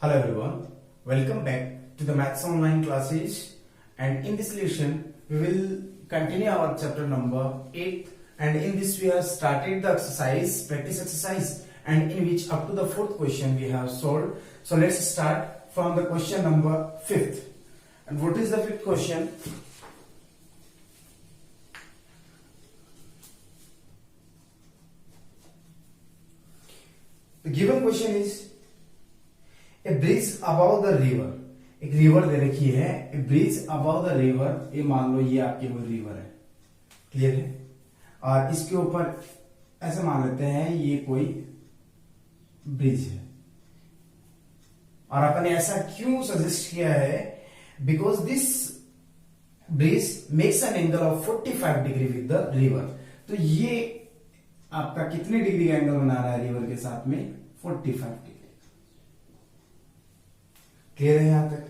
Hello everyone, welcome back to the Maths Online classes, and in this lesson we will continue our chapter number 8, and in this we have started the exercise, practice exercise, and in which up to the 4th question we have solved. So let's start from the question number 5th. And what is the 5th question? The given question is A bridge about the river. एक river दे रखी है, ए bridge about the river. ये मान लो ये आपकी कोई river है, clear है, और इसके ऊपर ऐसे मान लेते हैं ये कोई ब्रिज है. और अपन ने ऐसा क्यों सजेस्ट किया है? Because this bridge makes an angle of 45 degree with the river. तो ये आपका कितने डिग्री का एंगल बना रहा है रिवर के साथ में? 45 डिग्री. क्लियर है यहां तक?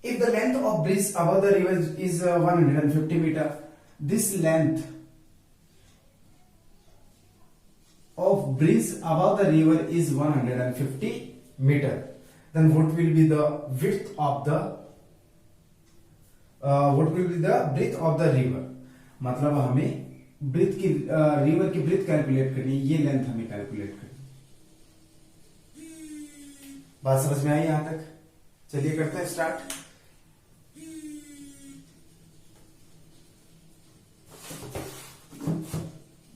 If the length of bridge above the river is 150 metre, this length of bridge above the river is 150 metre, then what will be the width of the breadth of the river. मतलब हमें breathe की river की breathe calculate करनी है, ये length हमें calculate करनी. बात समझ में आई यहां तक? चलिए करते हैं स्टार्ट.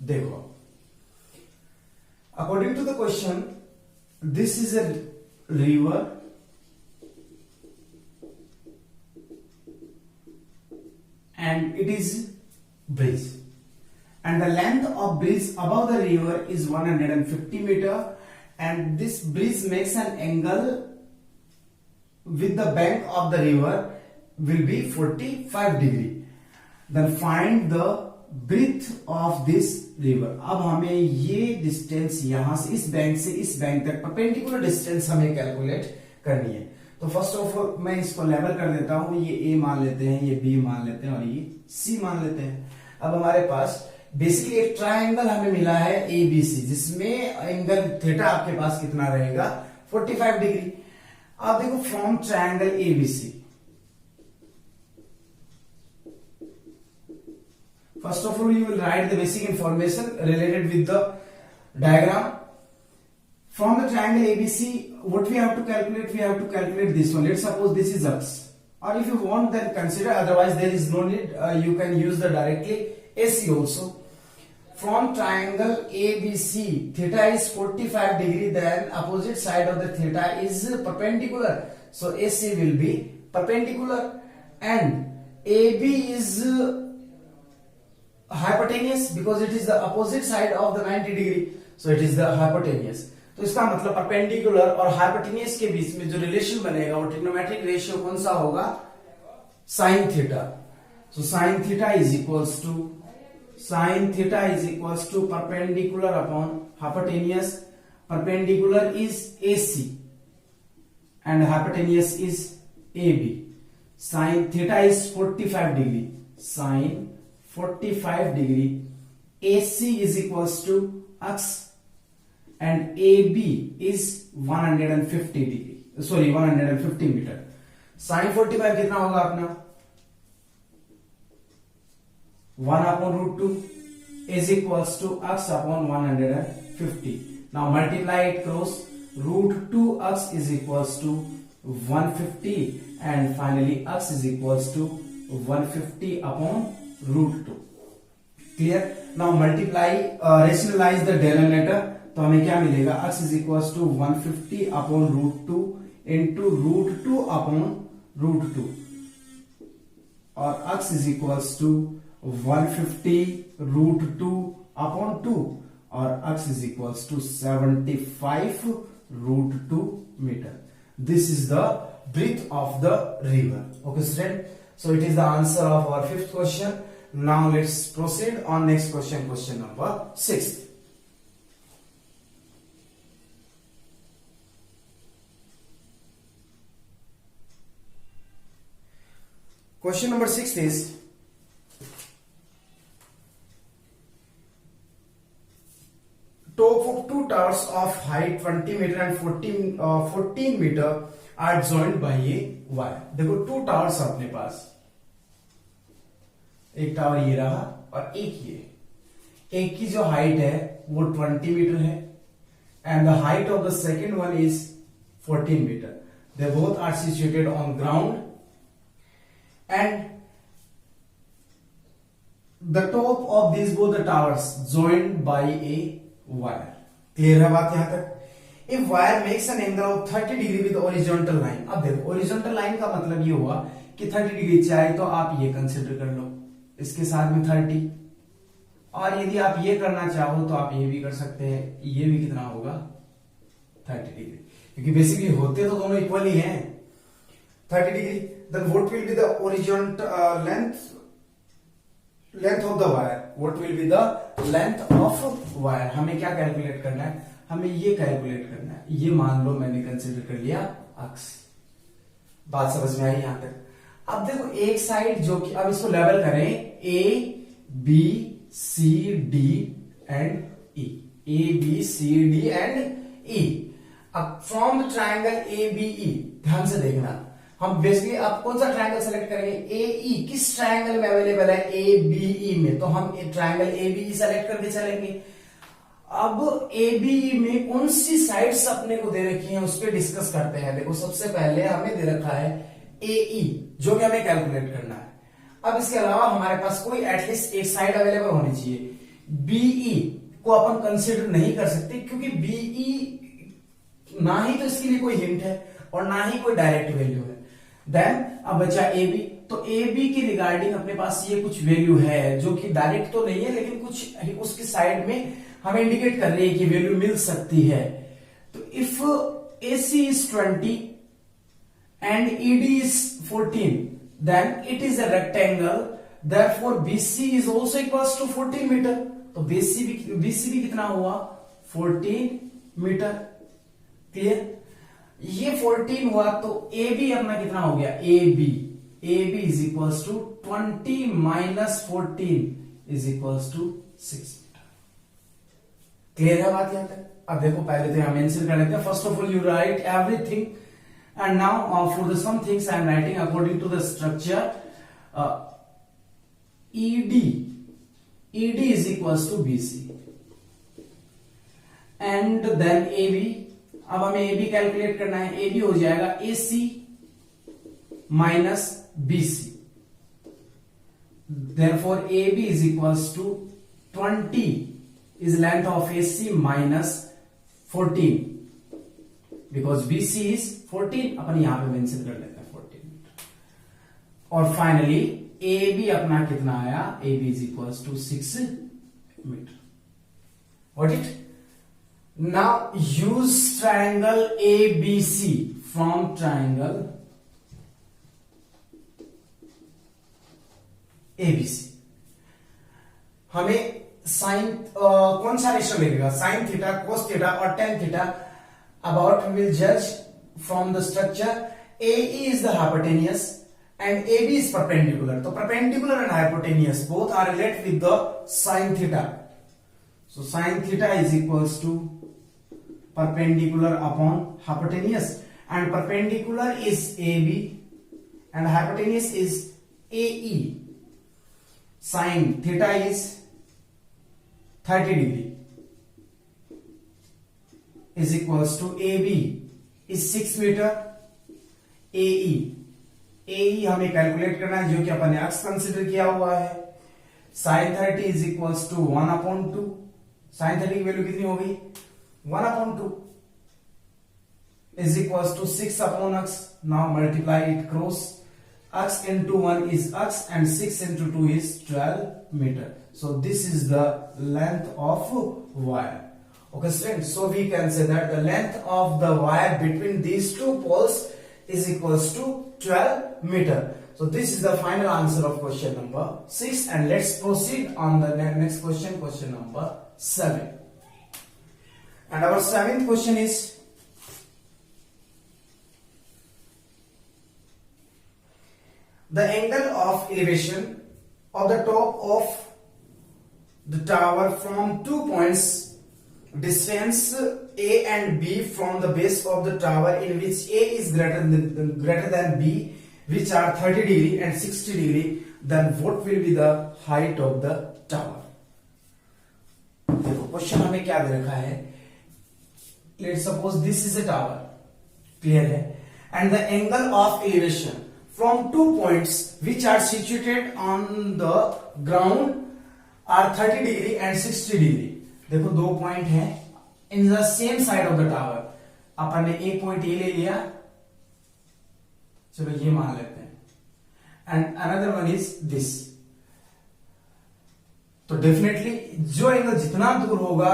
देखो, according to the question, this is a river and it is bridge, and the length of bridge above the river is 150 meter, and this bridge makes an angle with the bank of the river will be 45 degree. Then find the breadth of this river. अब हमें ये distance यहां से इस bank से इस bank तक perpendicular distance हमें कैलकुलेट करनी है. तो फर्स्ट ऑफ ऑल मैं इसको लेवल कर देता हूं. ये ए मान लेते हैं, ये बी मान लेते हैं और ये सी मान लेते हैं. अब हमारे पास बेसिकली एक ट्रायंगल हमें मिला है एबीसी, जिसमें एंगल थीटा आपके पास कितना रहेगा? 45 डिग्री. अब देखो, from triangle ABC, first of all you will write the basic information related with the diagram. From the triangle ABC, what we have to calculate? We have to calculate this one. Let's suppose this is x, or if you want, then consider. Otherwise, there is no need. You can use the directly AC also. From triangle ABC, theta is 45 degree. Then opposite side of the theta is perpendicular. So AC will be perpendicular, and AB is hypotenuse because it is the opposite side of the 90 degree. So it is the hypotenuse. तो इसका मतलब perpendicular और hypotenuse के बीच में जो relation बनेगा वो trigonometric ratio कौन सा होगा? Sine theta. So sine theta is equals to perpendicular upon hypotenuse. Perpendicular is AC and hypotenuse is AB. Sine theta is 45 degree. Sine 45 degree. AC is equals to x and AB is 150 degree. Sorry, 150 meter. Sin 45 कितना होगा अपना? 1 upon root 2 is equals to x upon 150. Now multiply it cross. Root 2x is equals to 150, and finally x is equals to 150 upon root 2. Clear? Now multiply, rationalize the denominator. तो हमें क्या मिलेगा? x is equal to 150 upon root 2 into root 2 upon root 2, और x is equal to 150 root 2 upon 2, और x is equal to 75 root 2 metre. This is the breadth of the river. Okay student, so it is the answer of our 5th question. Now let's proceed on next question, question number 6. Question number 6 is, top of two towers of height 20 meter and 14 meter are joined by a wire. देखो 2 towers अपने पास, एक tower ये रहा और एक ये. एक की जो हाइट है वो 20 मीटर है and the height of the second one is 14 meter. They both are situated on ground and the top of these both the towers joined by a wire. Clear है बात यहां तक? If wire makes an angle of 30 degree with horizontal line. अब देखो horizontal line का मतलब ये हुआ कि 30 डिग्री चाहे तो आप ये कंसिडर कर लो, इसके साथ में 30, और यदि आप ये करना चाहो तो आप ये भी कर सकते हैं. ये भी कितना होगा 30 डिग्री, क्योंकि बेसिकली होते तो दोनों इक्वल ही हैं. 30 degree. Then what will be the horizontal length of the wire. What will be the length of wire. हमें क्या कैलकुलेट करना है, हमें ये कैलकुलेट करना है. ये मान लो मैंने कंसिडर कर लिया अक्स. बात समझ में आई यहां तक? अब देखो एक साइड जो कि, अब इसको लेवल करें, A B C D and E. A B C D and E. अब from the triangle A B E, ध्यान से देखना, हम बेसिकली अब कौन सा ट्राइंगल सेलेक्ट करेंगे, ए ई. किस ट्राइंगल में अवेलेबल है, ए बी ई में, तो हम triangle A B E select करके चलेंगे. अब ए बी ई में कौन सी साइड्स अपने को दे रखी हैं उस पर डिस्कस करते हैं. देखो सबसे पहले हमें दे रखा है ए ई, जो कि हमें कैलकुलेट करना है. अब इसके अलावा हमारे पास कोई एटलीस्ट एक साइड अवेलेबल होनी चाहिए. बीई को अपन कंसिडर नहीं कर सकते क्योंकि बीई ना ही तो इसके लिए कोई हिंट है और ना ही कोई डायरेक्ट वैल्यू है. देन अब बचा ए बी. तो ए बी के रिगार्डिंग अपने पास ये कुछ वैल्यू है जो कि डायरेक्ट तो नहीं है, लेकिन कुछ उसकी साइड में हमें इंडिकेट कर रही है कि वैल्यू मिल सकती है. तो if A C is 20 and ED is 14, then it is a rectangle. Therefore, BC is also equals to 14 meter. तो BC भी कितना हुआ 14 मीटर. क्लियर? ये 14 हुआ तो AB अपना कितना हो गया, AB is equals to 20 minus 14 is equals to 6 metre. Clear है बात यहां तक? अब देखो पहले तो हम आंसर कर लेते हैं. First of all you right everything. And now for the some things I am writing according to the structure. ED is equals to BC and then AB. अब हमें AB कैलकुलेट करना है. AB हो जाएगा AC minus BC. Therefore AB is equals to 20 is length of AC minus 14. Because BC is 14, अपन यहां पे mention कर लेते हैं 14 मीटर. और फाइनली AB अपना कितना आया, AB is equals to 6 metre. What it? Now use triangle ABC. From triangle ABC हमें साइन कौन सा रेशियो लगेगा, साइन थीटा, कोस थीटा और tan theta. About we will judge from the structure. AE is the hypotenuse and AB is perpendicular. So perpendicular and hypotenuse both are related with the sin theta. So sin theta is equals to perpendicular upon hypotenuse, and perpendicular is AB and hypotenuse is AE. Sin theta is 30 degree is equals to AB is 6 metre. AE हमें calculate करना है जो कि अपन ने अक्स consider किया हुआ है. sin 30 is equals to 1/2. sin 30 की वैल्यू कितनी होगी 1/2 is equals to 6/x. now multiply it cross. x into 1 is x and 6 into 2 is 12 meter. so this is the length of wire. Okay students, so we can say that the length of the wire between these two poles is equals to 12 meter. So this is the final answer of question number 6, and let's proceed on the next question, question number 7. And our 7th question is, the angle of elevation of the top of the tower from 2 points distance A and B from the base of the tower in which A is greater than B, which are 30 degree and 60 degree, then what will be the height of the tower? देखो question हमें क्या दे रखा है. Let's suppose this is a tower, clear है, and the angle of elevation from two points which are situated on the ground are 30 degree and 60 degree. देखो दो point हैं in the same side of the tower. अपन ने एक point ये ले लिया, चलो ये मान लेते हैं, and another one is this. तो डेफिनेटली जो एंगल जितना दूर होगा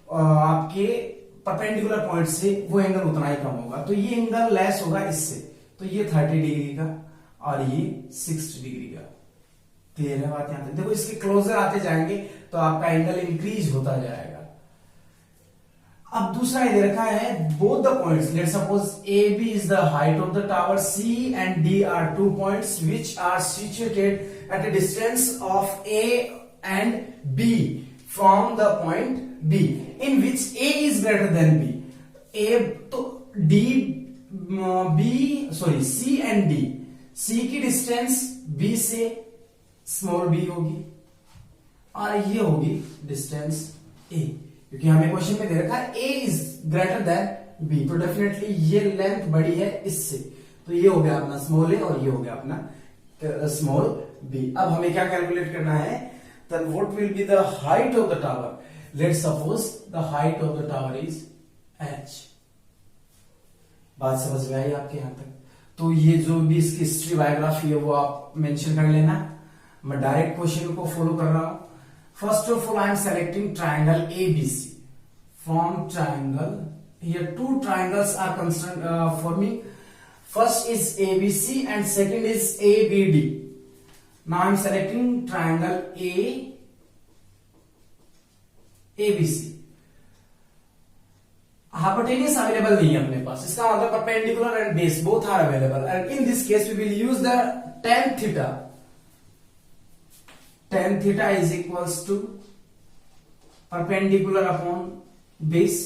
आपके परपेंडिकुलर पॉइंट से, वो एंगल उतना ही कम होगा. तो ये एंगल लेस होगा इससे, तो ये 30 डिग्री का और ये 60 डिग्री का. क्लियर है बात? यहां तक देखो, इसके क्लोजर आते जाएंगे तो आपका एंगल इंक्रीज होता जाएगा. अब दूसरा ये दे रखा है both the points. Let's suppose A B is the height of the tower, C and D are two points which are situated at a distance of A and B from the point B in which A is greater than B. A तो D B sorry C and D, C की distance B से small बी होगी और ये होगी distance ए, क्योंकि हमें क्वेश्चन में दे रखा है ए इज ग्रेटर देन बी. तो डेफिनेटली ये लेंथ बड़ी है इससे, तो ये हो गया अपना स्मॉल ए और ये हो गया अपना स्मॉल बी. अब हमें क्या कैलकुलेट करना है? Then what will be the height of the tower. Let's suppose the height of the tower is h. बात समझ में आई आपके यहां तक? तो ये जो भी इसकी हिस्ट्री बायोग्राफी है वो आप मेंशन कर लेना. मैं डायरेक्ट क्वेश्चन को फॉलो कर रहा हूं. First of all I am selecting triangle ABC. From triangle here two triangles are forming. First is ABC and second is ABD. Now I am selecting triangle ABC. Hypotenuse available नहीं है अपने पास, इसका मतलब perpendicular and base both are available, and in this case we will use the tan theta. tan theta is equals to perpendicular upon base,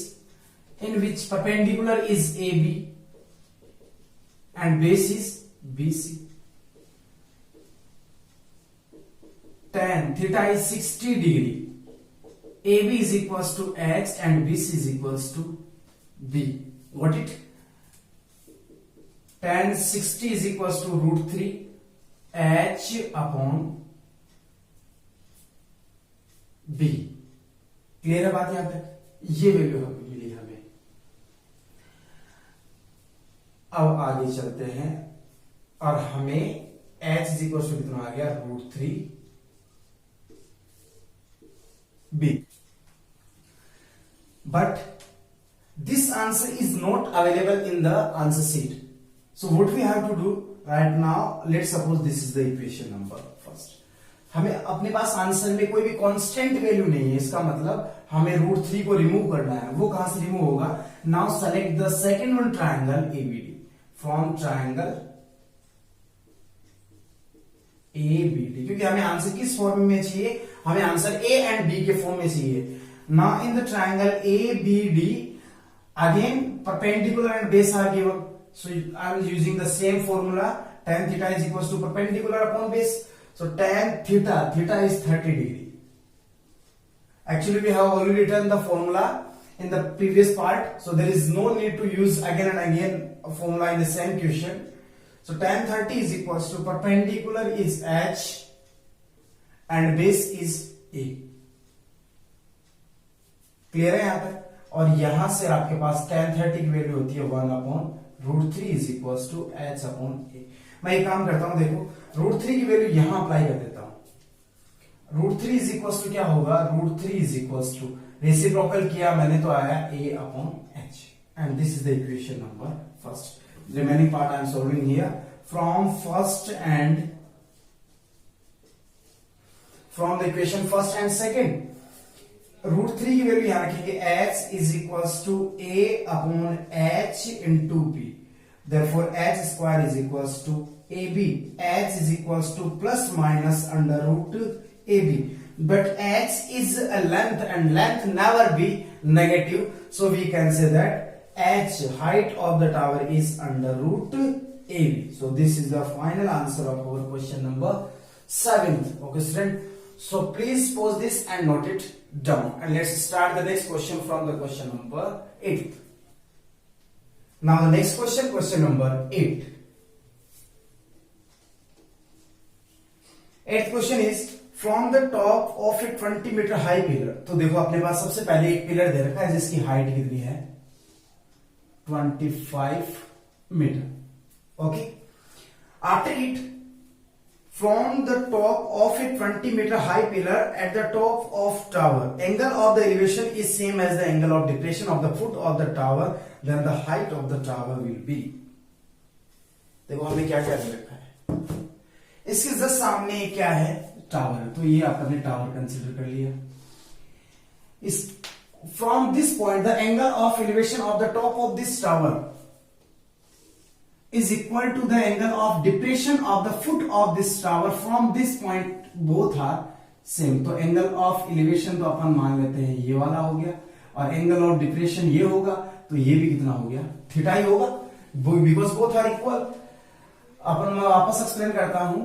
in which perpendicular is AB and base is BC. Tan theta is 60 degree. AB is equals to X and BC is equals to B. Got it? Tan 60 is equals to √3 H upon B. Clear है बात यहां तक? ये value मिली हमें. अब आगे चलते हैं और हमें h इज इक्वल टू कितना आ गया? √3 b. But this answer is not available in the answer sheet. So what we have to do right now, let's suppose this is the equation number first. हमें अपने पास answer में कोई भी constant value नहीं है, इसका मतलब हमें √3 को रिमूव करना है. वो कहां से रिमूव होगा? Now select the second one triangle ABD. From triangle ABD, क्योंकि हमें आंसर किस फॉर्म में चाहिए? हमें आंसर ए एंड बी के फॉर्म में चाहिए. Now in the triangle ABD again perpendicular and base are given, so I am using the same formula. tan theta is equal to perpendicular upon base. So tan theta is 30 degree. Actually we have already written the formula in the previous part, so there is no need to use again and again a formula in the same question. So tan 30 is equals to perpendicular is H and base is A. Clear है यहां तक? और यहां से आपके पास tan 30 की value होती है 1 upon √3 is equals to H upon A. मैं एक काम करता हूं, देखो √3 की वैल्यू यहां अप्लाई कर देता हूं. √3 इज इक्वल्स टू क्या होगा? √3 इज इक्वल्स टू रेसिप्रोकल किया मैंने तो आया A upon H, and this is the equation number first. Remaining part I am solving here from the equation first and second. √3 की वैल्यू यहां रखेंगे. H is equals to A upon H into B. Therefore H square is equals to AB. H is equals to plus minus under root AB. But H is a length and length never be negative. So we can say that H, height of the tower, is under root AB. So this is the final answer of our question number 7th. Okay student. So please pause this and note it down. And let's start the next question from the question number 8. Now the next question, question number 8. Eighth question is from the top of a 20 meter high pillar. तो देखो अपने पास सबसे पहले एक pillar दे रखा है जिसकी height कितनी है 25 metre. Okay. After it, from the top of a 20 meter high pillar at the top of tower, angle of the elevation is same as the angle of depression of the foot of the tower, then the height of the tower will be. देखो हमने क्या क्या दे रखा है. इसके just सामने क्या है टावर है, तो ये आपने टावर कंसीडर कर लिया. इस from this point the angle of elevation of the top of this tower is equal to the angle of depression of the foot of this tower from this point. both are same. तो angle of elevation तो अपन मान लेते हैं ये वाला हो गया, और एंगल ऑफ डिप्रेशन ये होगा, तो ये भी कितना हो गया थीटा ही होगा, बिकॉज बोथ आर इक्वल. अपन मैं वापस एक्सप्लेन करता हूं.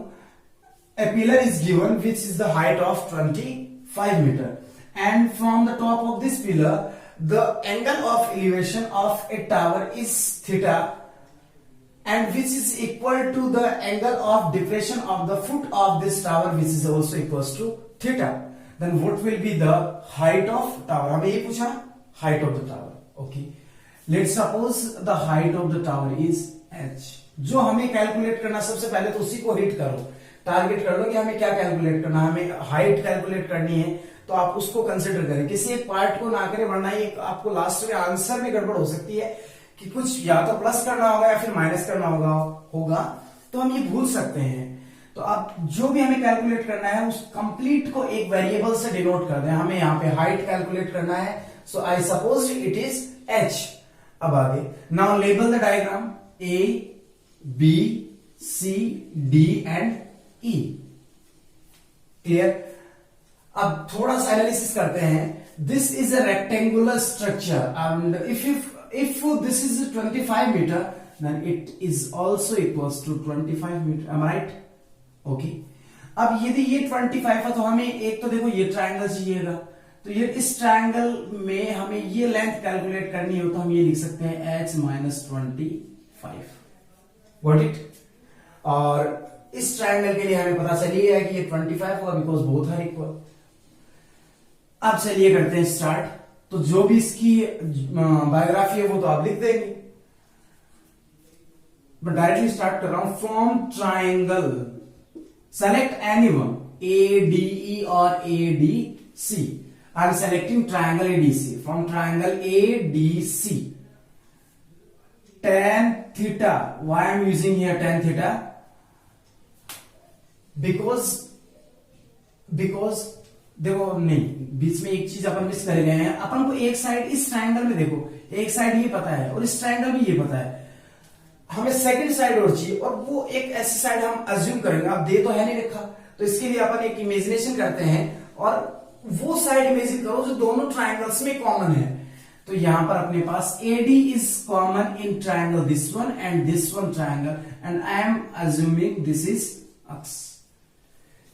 A pillar is given which is the height of 25 meter, and from the top of this pillar the angle of elevation of a tower is theta, and which is equal to the angle of depression of the foot of this tower, which is also equals to theta. Then what will be the height of tower? हमें ये पूछा height of the tower. Okay, let's suppose the height of the tower is h. जो हमें calculate करना, सबसे पहले तो उसी को हिट करो, टारगेट कर लो कि हमें क्या कैलकुलेट करना है. हमें हाइट कैलकुलेट करनी है, तो आप उसको कंसिडर करें, किसी एक पार्ट को ना करें, वरना ये आपको लास्ट में आंसर में गड़बड़ हो सकती है कि कुछ या तो प्लस करना होगा या फिर माइनस करना होगा, तो हम ये भूल सकते हैं. तो अब जो भी हमें कैलकुलेट करना है उस कंप्लीट को एक वेरिएबल से डिनोट कर दें. हमें यहाँ पे हाइट कैलकुलेट करना है, so I suppose it is h. अब आगे now label the diagram A, B, C, D and E. Clear. अब थोड़ा सा एनालिसिस करते हैं. This is a rectangular structure and if this is 25 meter, then it is also equals to 25 meter. am I right? Okay. अब यदि ये 25 है तो हमें एक तो देखो ये ट्रायंगल चाहिएगा, तो ये इस ट्रायंगल में हमें ये लेंथ कैलकुलेट करनी हो, तो हम ये लिख सकते हैं h minus 25. Got it? और इस ट्रायंगल के लिए हमें पता चली है कि ये 25 होगा बिकॉज बोथ आर इक्वल. अब चलिए करते हैं स्टार्ट. तो जो भी इसकी बायोग्राफी है वो तो आप लिख देंगे, बट डायरेक्टली स्टार्ट कर रहा हूं. From triangle select any one, ADE और ADC. I am selecting triangle ADC. From triangle ADC tan theta. why I am using here tan theta? because देखो नहीं, बीच में एक चीज अपन मिस कर गए हैं. अपन को एक साइड इस ट्रायंगल में देखो, एक साइड ये पता है और इस ट्रायंगल में ये पता है, हमें सेकंड साइड और चाहिए, और वो एक ऐसी साइड हम अज्यूम करेंगे. अब दे तो है नहीं लिखा, तो इसके लिए अपन एक इमेजिनेशन करते हैं और वो साइड इमेजिन करो जो दोनों ट्रायंगल्स में कॉमन है. तो यहां पर अपने पास AD is common in triangle this one and this one triangle, and I am assuming this is x.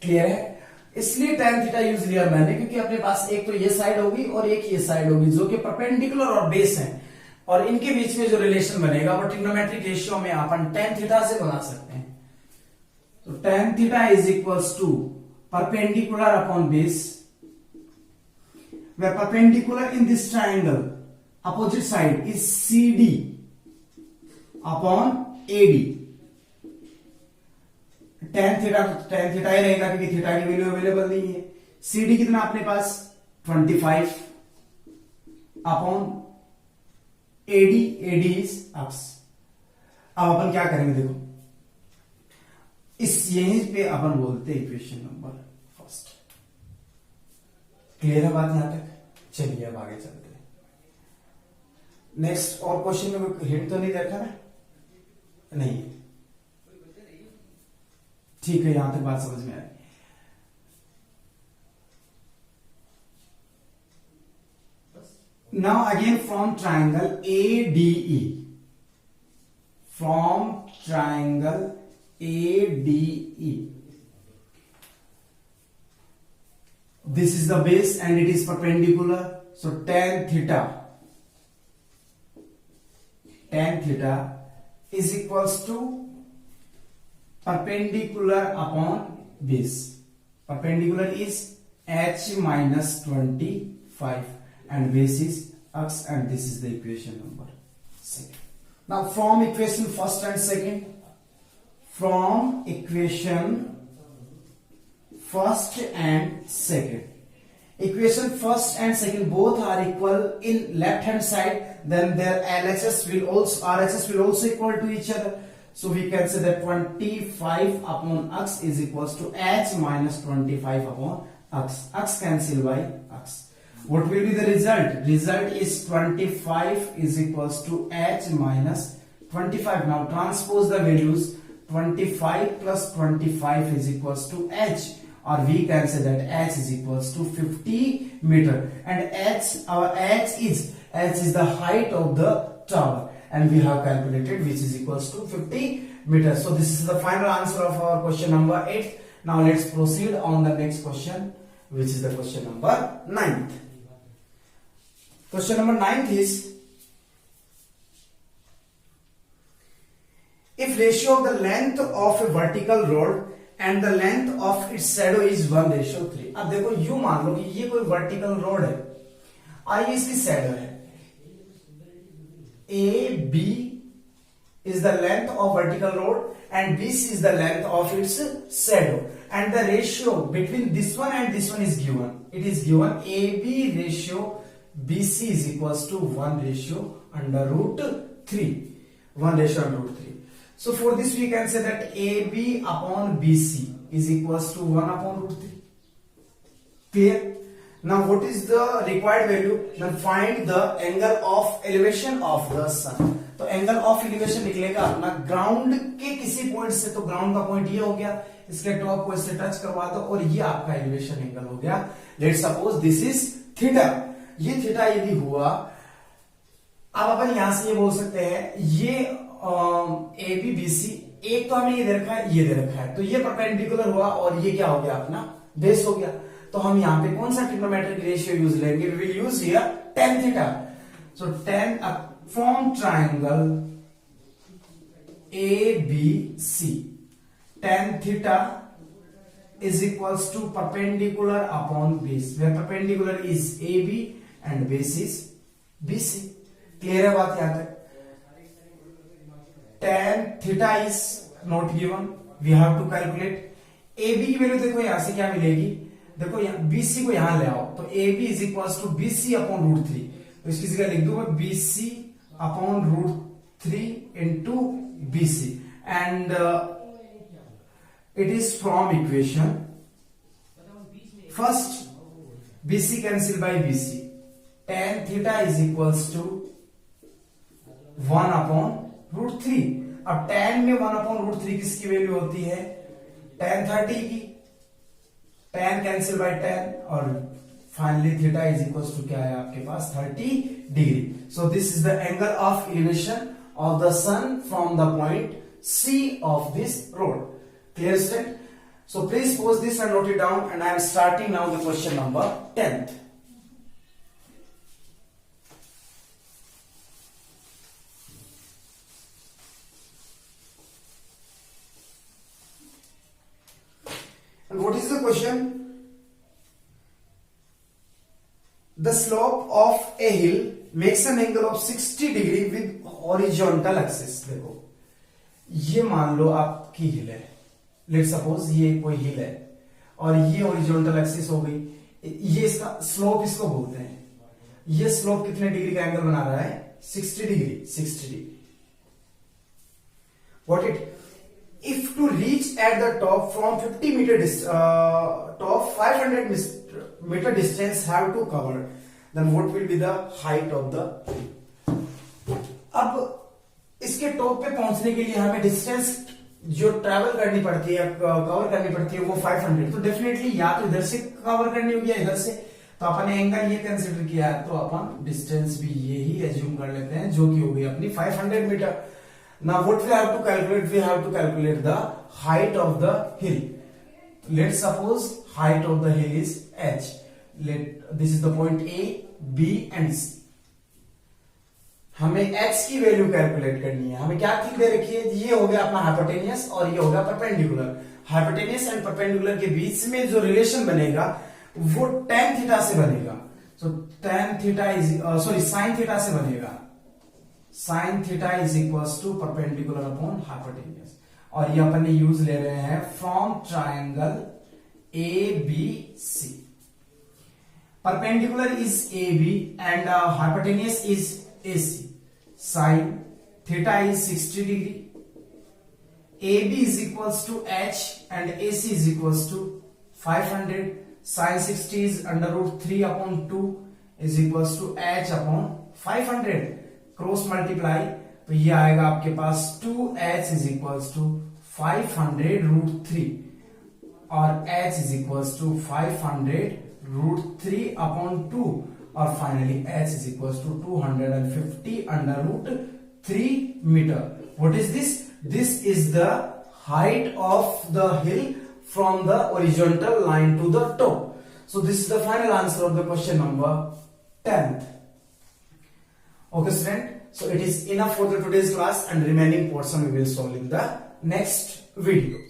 Clear है? इसलिए tan थीटा यूज लिया मैंने, क्योंकि अपने पास एक तो ये साइड होगी और एक ये साइड होगी जो कि परपेंडिकुलर और बेस है, और इनके बीच में जो रिलेशन बनेगा वो ट्रिग्नोमेट्रिक रेशियो में अपन tan थीटा से बना सकते हैं. तो tan theta is equals to perpendicular upon base, where perpendicular in this triangle opposite side is CD upon AD. tan theta ही रहेगा क्योंकि थीटा की वैल्यू अवेलेबल नहीं है. CD कितना अपने पास 25 अपॉन AD इज अक्स. अब अपन क्या करेंगे देखो, इस यहीं पे अपन बोलते हैं इक्वेशन नंबर फर्स्ट. क्लियर है बात यहां तक? चलिए अब आगे चलते हैं. नेक्स्ट और क्वेश्चन में कोई हिंट तो नहीं देखा ना? नहीं, ठीक है, यहां तक बात समझ में आई. Now again from triangle ADE, from triangle ADE, this is the base and it is perpendicular, so tan theta is equals to perpendicular upon base. Perpendicular is h minus 25 and base is x, and this is the equation number 2. Now from equation first and second, from equation first and second, equation first and second both are equal in left hand side, then their RHS will also equal to each other. So we can say that 25 upon x is equals to h minus 25 upon x. X cancel by x. What will be the result? Result is 25 is equals to h minus 25. Now transpose the values. 25 plus 25 is equals to h, or we can say that h is equals to 50 meter, and h is the height of the tower, and we have calculated which is equals to 50 meters. So this is the final answer of our question number 8. Now let's proceed on the next question, which is the question number 9th. Question number 9th is, if ratio of the length of a vertical rod and the length of its shadow is 1:3. अब देखो यूं मान लो कि ये कोई vertical road है, आइए इसकी शैडो है AB is the length of vertical rod and BC is the length of its shadow, and the ratio between this one and this one is given. It is given AB ratio BC is equals to 1/√3. 1/√3. So for this we can say that AB upon BC is equals to 1/√3. Clear? Now what is the required value? Then find the angle of elevation of the sun. तो angle of elevation निकलेगा अपना ground के किसी point से, तो ground का point ये हो गया, इसके टॉप को इससे टच करवा दो और ये आपका एलिवेशन एंगल हो गया. Let's suppose this is theta. ये थीटा यदि हुआ, अब अपन यहां से ये बोल सकते हैं ये AB BC, एक तो हमें ये दे रखा है, ये दे रखा है, तो ये परपेंडिकुलर हुआ और ये क्या हो गया अपना बेस हो गया. तो हम यहाँ पे कौन सा ट्रिग्नोमेट्रिक रेशियो यूज लेंगे? We will use here tan theta. So tan from triangle ABC, tan theta is equals to perpendicular upon base, where perpendicular is AB and base is BC. Clear है बात यहाँ तक? tan theta is not given, we have to calculate. AB की value देखो यहां से क्या मिलेगी, देखो यहाँ BC को यहां ले आओ, तो AB is equals to BC upon √3. तो इसकी जगह लिख दूं मैं BC upon √3 into BC, and it is from equation first. BC cancel by BC, tan theta is equals to 1/√3. अब tan में 1/√3 किसकी वैल्यू होती है? tan 30 की. tan कैंसिल बाय tan, और finally theta is equals to क्या है आपके पास? 30 degree. So this is the angle of elevation of the sun from the point C of this road. Clear student? So please pause this and note it down, and I am starting now the question number 10th. And what is the question? The slope of a hill makes an angle of 60 degree with horizontal axis. देखो ये मान लो आपकी हिल है, let suppose ये कोई हिल है और ये हॉरिजॉन्टल एक्सिस हो गई. ये इसका स्लोप इसको बोलते हैं. ये स्लोप कितने डिग्री का एंगल बना रहा है? 60 degree. 60 degree. What it? If to reach at the top from 50 meter top 500 meter distance have to cover, then what will be the height of the hill? अब इसके टॉप पे पहुंचने के लिए हमें डिस्टेंस जो ट्रैवल करनी पड़ती है, कवर करनी पड़ती है, वो 500. तो डेफिनेटली या तो इधर से कवर करनी होगी या इधर से. तो तो अपन ने एंगल ये कंसिडर किया है, तो अपन डिस्टेंस भी यही एज्यूम कर लेते हैं, जो कि हो गई अपनी 500 metre. Now what we have to calculate, we have to calculate the height of the hill. Let's suppose height of the hill is h, let this is the point a, b and c। हमें x की value calculate करनी है। हमें क्या चीज दे रखी है, ये हो गया अपना हाइपोटेनियस और ये हो गया परपेंडिकुलर। हाइपोटेनियस एंड परपेंडिकुलर के बीच में जो रिलेशन बनेगा वो tan थीटा से बनेगा। So tan theta is sin theta से बनेगा। sin theta is equal to perpendicular upon hypotenuse, और ये अपन ने यूज ले रहे हैं from triangle ABC। Perpendicular is AB and hypotenuse is AC। sin theta is 60 degree. AB is equals to h and AC is equals to 500. Sin 60 is under root 3 upon 2 is equals to h upon 500. Cross multiply, तो ये आएगा आपके पास 2h is equals to 500 root 3 और h is equals to 500 root 3 upon 2 और finally h is equals to 250 under root 3 meter. What is this? This is the height of the hill from the horizontal line to the top. So this is the final answer of the question number 10. Okay student, so it is enough for the today's class, and remaining portion we will solve in the next video.